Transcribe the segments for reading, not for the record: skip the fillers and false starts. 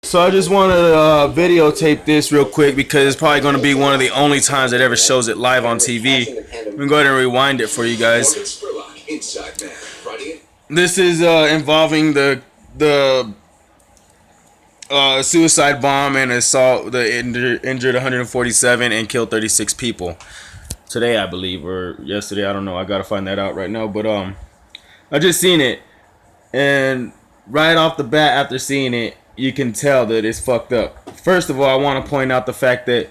So I just want to videotape this real quick because it's probably going to be one of the only times it ever shows it live on TV. I'm going to go ahead and rewind it for you guys. This is involving the suicide bomb and assault that injured 147 and killed 36 people. Today, I believe, or yesterday, I don't know. I gotta find that out right now. But I just seen it, and right off the bat, after seeing it, you can tell that it's fucked up. First of all, I want to point out the fact that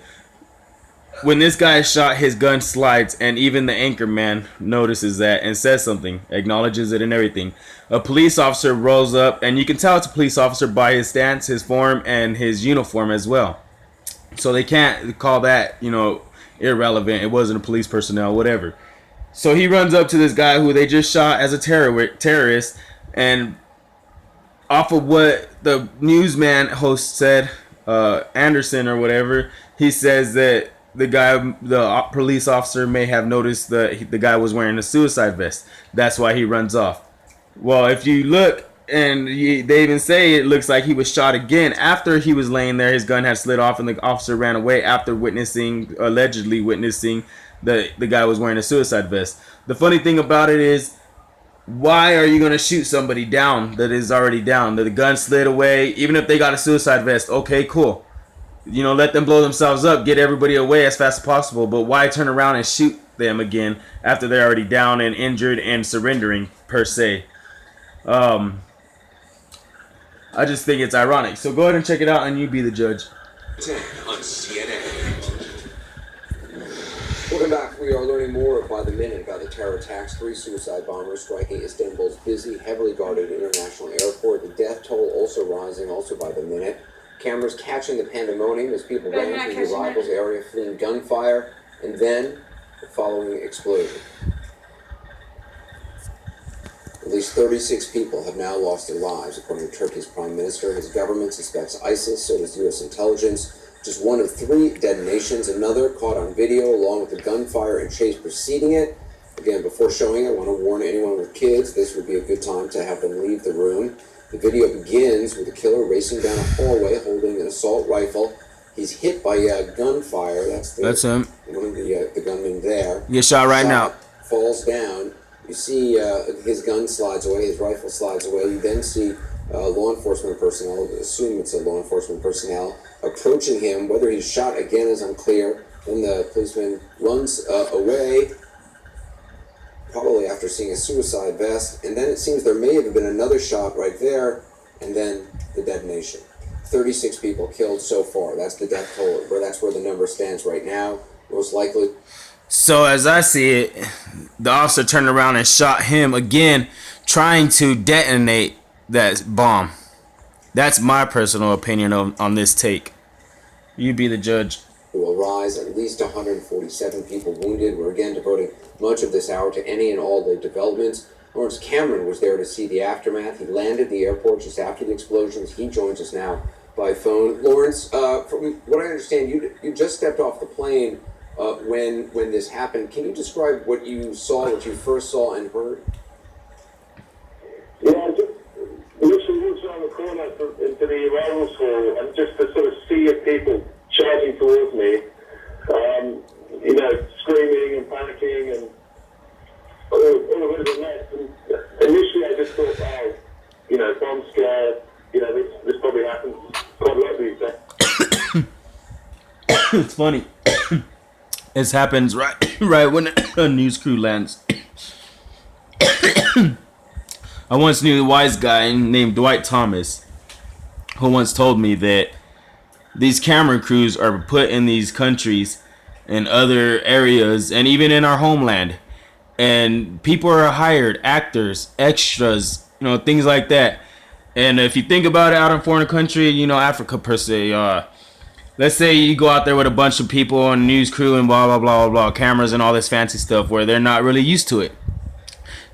when this guy is shot, his gun slides, and even the anchor man notices that and says something, acknowledges it and everything. A police officer rolls up, and you can tell it's a police officer by his stance, his form, and his uniform as well. So they can't call that, irrelevant. It wasn't a police personnel, whatever. So he runs up to this guy who they just shot as a terrorist, and off of what the newsman host said, Anderson or whatever, he says that the police officer may have noticed that the guy was wearing a suicide vest. That's why he runs off. Well, if you look, and they even say it looks like he was shot again after he was laying there. His gun had slid off, and the officer ran away after allegedly witnessing the guy was wearing a suicide vest. The funny thing about it is, why are you going to shoot somebody down that is already down? The gun slid away. Even if they got a suicide vest, okay, cool. Let them blow themselves up, get everybody away as fast as possible. But why turn around and shoot them again after they're already down and injured and surrendering, per se? I just think it's ironic. So go ahead and check it out, and you be the judge. 10 on CNN. Welcome back. We are learning more by the minute about the terror attacks. 3 suicide bombers striking Istanbul's busy, heavily guarded international airport. The death toll also rising, also by the minute. Cameras catching the pandemonium as people ran through the arrivals area, fleeing gunfire, and then the following explosion. At least 36 people have now lost their lives, according to Turkey's prime minister. His government suspects ISIS, so does U.S. intelligence. Just one of 3 detonations, another caught on video, along with the gunfire and chase preceding it. Again, before showing it, I want to warn anyone with kids, this would be a good time to have them leave the room. The video begins with the killer racing down a hallway holding an assault rifle. He's hit by gunfire. That's him. One of the gunmen there. Get shot right now. Falls down. You see his gun slides away, his rifle slides away. You then see law enforcement personnel, assume it's a law enforcement personnel, approaching him. Whether he's shot again is unclear. Then the policeman runs away, probably after seeing a suicide vest. And then it seems there may have been another shot right there, and then the detonation. 36 people killed so far. That's the death toll, that's where the number stands right now. Most likely. So as I see it, the officer turned around and shot him again, trying to detonate that bomb. That's my personal opinion on this take. You be the judge. It will rise, at least 147 people wounded. We're again devoting much of this hour to any and all the developments. Lawrence Cameron was there to see the aftermath. He landed at the airport just after the explosions. He joins us now by phone. Lawrence, from what I understand, you just stepped off the plane when this happened. Can you describe what you saw, what you first saw and heard? Yeah, I just literally walked around the corner into the arrivals hall, and just the sort of sea of people charging towards me, screaming and panicking and all a bit of a mess. And initially I just thought, bomb scare, this probably happens quite a lot these days. It's funny. This happens right when a news crew lands. I once knew a wise guy named Dwight Thomas who once told me that these camera crews are put in these countries and other areas and even in our homeland, and people are hired, actors, extras, things like that. And if you think about it, out in foreign country, Africa per se, let's say you go out there with a bunch of people on a news crew and blah, blah, blah, blah, cameras and all this fancy stuff where they're not really used to it.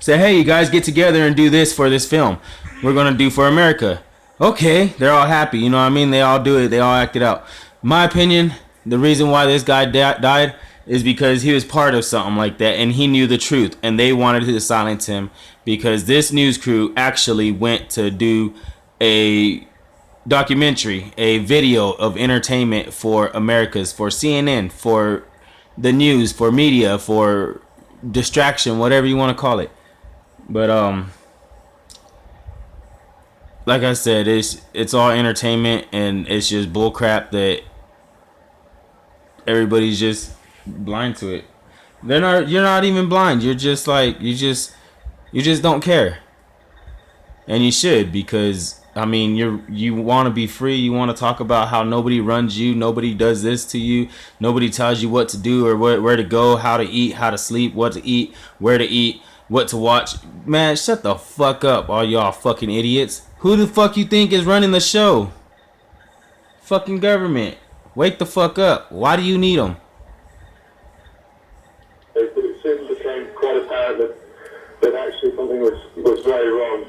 Say, hey, you guys get together and do this for this film. We're going to do for America. Okay, they're all happy. You know what I mean? They all do it. They all act it out. My opinion, the reason why this guy died is because he was part of something like that and he knew the truth. And they wanted to silence him because this news crew actually went to do a documentary, a video of entertainment for Americas, for CNN, for the news, for media, for distraction, whatever you want to call it. But like I said, it's all entertainment, and it's just bullcrap that everybody's just blind to it. They're not. You're not even blind. You're just like you just don't care, and you should, because I mean you want to be free. You want to talk about how nobody runs you, nobody does this to you, nobody tells you what to do or where to go, how to eat, how to sleep, what to eat, where to eat, what to watch. Man, shut the fuck up, all y'all fucking idiots. Who the fuck you think is running the show? Fucking government. Wake the fuck up. Why do you need them? It soon became quite apparent that actually something was very wrong.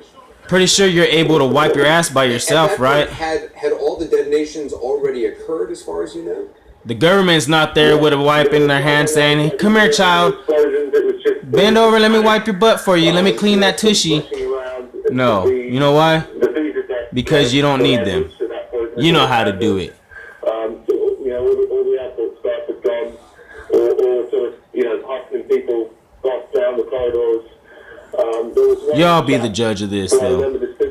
Pretty sure you're able to wipe your ass by yourself, right? Had all the detonations already occurred, as far as you know? The government's not there with a wipe in their hand saying, "Come here, child. Bend over, let me wipe your butt for you. Let me clean that tushy." No. You know why? Because you don't need them. You know how to do it. All the airport staff had gone, or sort of, hustling people past down the corridors. Y'all be the judge of this, though.